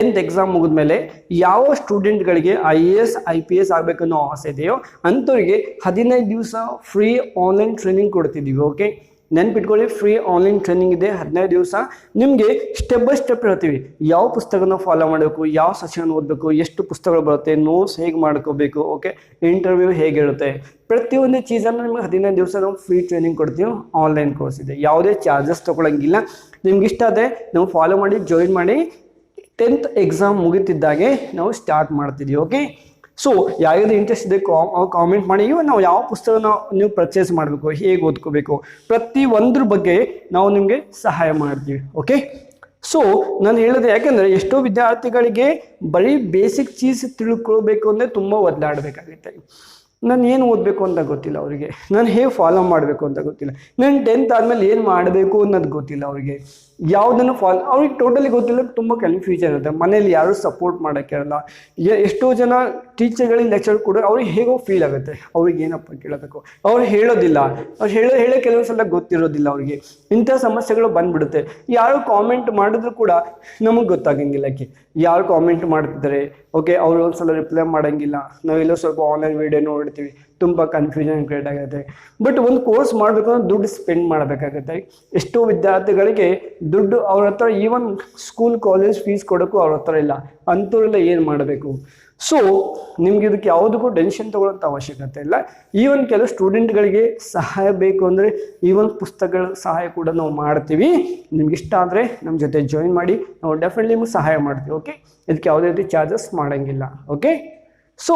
10th exam ಮುಗಿದ್ಮೇಲೆ ಯಾವ ಸ್ಟೂಡೆಂಟ್ಗಳಿಗೆ IAS IPS ಆಗಬೇಕನ್ನೋ ಆಸೆ ಇದೆಯೋ ಅಂಥವ್ರಿಗೆ 15 ದಿವಸ ಫ್ರೀ ಆನ್ಲೈನ್ ಟ್ರೈನಿಂಗ್ ಕೊಡ್ತಿದ್ದೀವಿ. ಓಕೆ, ನೆನ್ಪಿಟ್ಕೊಳ್ಳಿ, ಫ್ರೀ ಆನ್ಲೈನ್ ಟ್ರೈನಿಂಗ್ ಇದೆ. 15 ದಿವಸ ನಿಮಗೆ ಸ್ಟೆಪ್ ಬೈ ಸ್ಟೆಪ್ ಹೇಳ್ತೀವಿ. ಯಾವ ಪುಸ್ತಕನ ಫಾಲೋ ಮಾಡಬೇಕು, ಯಾವ ಸೆಷನ್ ಓದಬೇಕು, ಎಷ್ಟು ಪುಸ್ತಕಗಳು ಬರುತ್ತೆ, ನೋಟ್ಸ್ ಹೇಗೆ ಮಾಡ್ಕೋಬೇಕು, ಓಕೆ, ಇಂಟರ್ವ್ಯೂ ಹೇಗಿರುತ್ತೆ, ಪ್ರತಿಯೊಂದು ಚೀಸನ್ನು ನಿಮಗೆ 15 ದಿವಸ ನಾವು ಫ್ರೀ ಟ್ರೈನಿಂಗ್ ಕೊಡ್ತೀವಿ. ಆನ್ಲೈನ್ ಕೋರ್ಸ್ ಇದೆ, ಯಾವುದೇ ಚಾರ್ಜಸ್ ತೊಗೊಳಂಗಿಲ್ಲ. ನಿಮ್ಗೆ ಇಷ್ಟ ಆದರೆ ನಾವು ಫಾಲೋ ಮಾಡಿ ಜಾಯಿನ್ ಮಾಡಿ. 10th ಎಕ್ಸಾಮ್ ಮುಗಿತಿದ್ದಾಗೆ ನಾವು ಸ್ಟಾರ್ಟ್ ಮಾಡ್ತಿದ್ದೀವಿ. ಓಕೆ, ಸೊ ಯಾವ್ದು ಇಂಟ್ರೆಸ್ಟ್ ಇದೆ ಕಾಮೆಂಟ್ ಮಾಡಿ. ನಾವು ಯಾವ ಪುಸ್ತಕನ ನೀವು ಪರ್ಚೇಸ್ ಮಾಡಬೇಕು, ಹೇಗೆ ಓದ್ಕೋಬೇಕು, ಪ್ರತಿ ಒಂದ್ರ ಬಗ್ಗೆ ನಾವು ನಿಮಗೆ ಸಹಾಯ ಮಾಡ್ತೀವಿ. ಓಕೆ, ಸೊ ನಾನು ಹೇಳಿದೆ, ಯಾಕೆಂದರೆ ಎಷ್ಟೋ ವಿದ್ಯಾರ್ಥಿಗಳಿಗೆ ಬರೀ ಬೇಸಿಕ್ ಚೀಸ್ ತಿಳ್ಕೊಳ್ಬೇಕು ಅಂದರೆ ತುಂಬ ಒದ್ದಾಡಬೇಕಾಗುತ್ತೆ. ನಾನು ಏನು ಓದಬೇಕು ಅಂತ ಗೊತ್ತಿಲ್ಲ ಅವರಿಗೆ, ನಾನು ಹೇಗೆ ಫಾಲೋ ಮಾಡಬೇಕು ಅಂತ ಗೊತ್ತಿಲ್ಲ, ನಾನು 10th ಆದಮೇಲೆ ಏನು ಮಾಡಬೇಕು ಅನ್ನೋದು ಗೊತ್ತಿಲ್ಲ ಅವರಿಗೆ, ಯಾವುದನ್ನು ಅವ್ರಿಗೆ ಟೋಟಲಿ ಗೊತ್ತಿಲ್ಲ. ತುಂಬ ಕನ್ಫ್ಯೂಷನ್ ಇರುತ್ತೆ. ಮನೇಲಿ ಯಾರು ಸಪೋರ್ಟ್ ಮಾಡೋಕ್ಕಿರಲ್ಲ. ಎಷ್ಟೋ ಜನ ಟೀಚರ್ಗಳಿಗೆ ಲೆಕ್ಚರ್ ಕೂಡ ಅವ್ರಿಗೆ ಹೇಗೋ ಫೀಲ್ ಆಗುತ್ತೆ. ಅವ್ರಿಗೆ ಏನಪ್ಪ ಕೇಳಬೇಕು, ಅವ್ರು ಹೇಳೋದಿಲ್ಲ, ಅವ್ರು ಹೇಳೋ ಕೆಲವು ಸಲ ಗೊತ್ತಿರೋದಿಲ್ಲ ಅವ್ರಿಗೆ. ಇಂಥ ಸಮಸ್ಯೆಗಳು ಬಂದ್ಬಿಡುತ್ತೆ. ಯಾರು ಕಾಮೆಂಟ್ ಮಾಡಿದ್ರು ಕೂಡ ನಮಗೆ ಗೊತ್ತಾಗಂಗಿಲ್ಲ ಯಾರು ಕಾಮೆಂಟ್ ಮಾಡ್ತಿದ್ದಾರೆ. ಓಕೆ, ಅವರು ಒಂದ್ಸಲ ರಿಪ್ಲೈ ಮಾಡೋಂಗಿಲ್ಲ. ನಾವೆಲ್ಲೋ ಸ್ವಲ್ಪ ಆನ್ಲೈನ್ ವೀಡಿಯೋ ನೋಡ್ತೀವಿ, ತುಂಬ ಕನ್ಫ್ಯೂಷನ್ ಕ್ರಿಯೇಟ್ ಆಗುತ್ತೆ. ಬಟ್ ಒಂದು ಕೋರ್ಸ್ ಮಾಡಬೇಕು ಅಂದ್ರೆ ದುಡ್ಡು ಸ್ಪೆಂಡ್ ಮಾಡಬೇಕಾಗುತ್ತೆ. ಎಷ್ಟೋ ವಿದ್ಯಾರ್ಥಿಗಳಿಗೆ ದುಡ್ಡು ಅವ್ರ ಹತ್ರ, ಈವನ್ ಸ್ಕೂಲ್ ಕಾಲೇಜ್ ಫೀಸ್ ಕೊಡೋಕ್ಕೂ ಅವ್ರ ಹತ್ರ ಇಲ್ಲ. ಅಂಥವ್ರೆಲ್ಲ ಏನು ಮಾಡಬೇಕು? ಸೊ ನಿಮ್ಗೆ ಇದಕ್ಕೆ ಯಾವುದಕ್ಕೂ ಟೆನ್ಷನ್ ತಗೊಳ್ಳೋಂಥ ಅವಶ್ಯಕತೆ ಇಲ್ಲ. ಈವನ್ ಕೆಲವು ಸ್ಟೂಡೆಂಟ್ಗಳಿಗೆ ಸಹಾಯ ಬೇಕು ಅಂದರೆ ಈವನ್ ಪುಸ್ತಕಗಳ ಸಹಾಯ ಕೂಡ ನಾವು ಮಾಡ್ತೀವಿ. ನಿಮ್ಗೆ ಇಷ್ಟ ಆದರೆ ನಮ್ಮ ಜೊತೆ ಜಾಯಿನ್ ಮಾಡಿ, ನಾವು ಡೆಫಿನೆಟ್ಲಿ ನಿಮ್ಗೆ ಸಹಾಯ ಮಾಡ್ತೀವಿ. ಓಕೆ, ಇದಕ್ಕೆ ಯಾವುದೇ ರೀತಿ ಚಾರ್ಜಸ್ ಮಾಡೋಂಗಿಲ್ಲ. Okay, so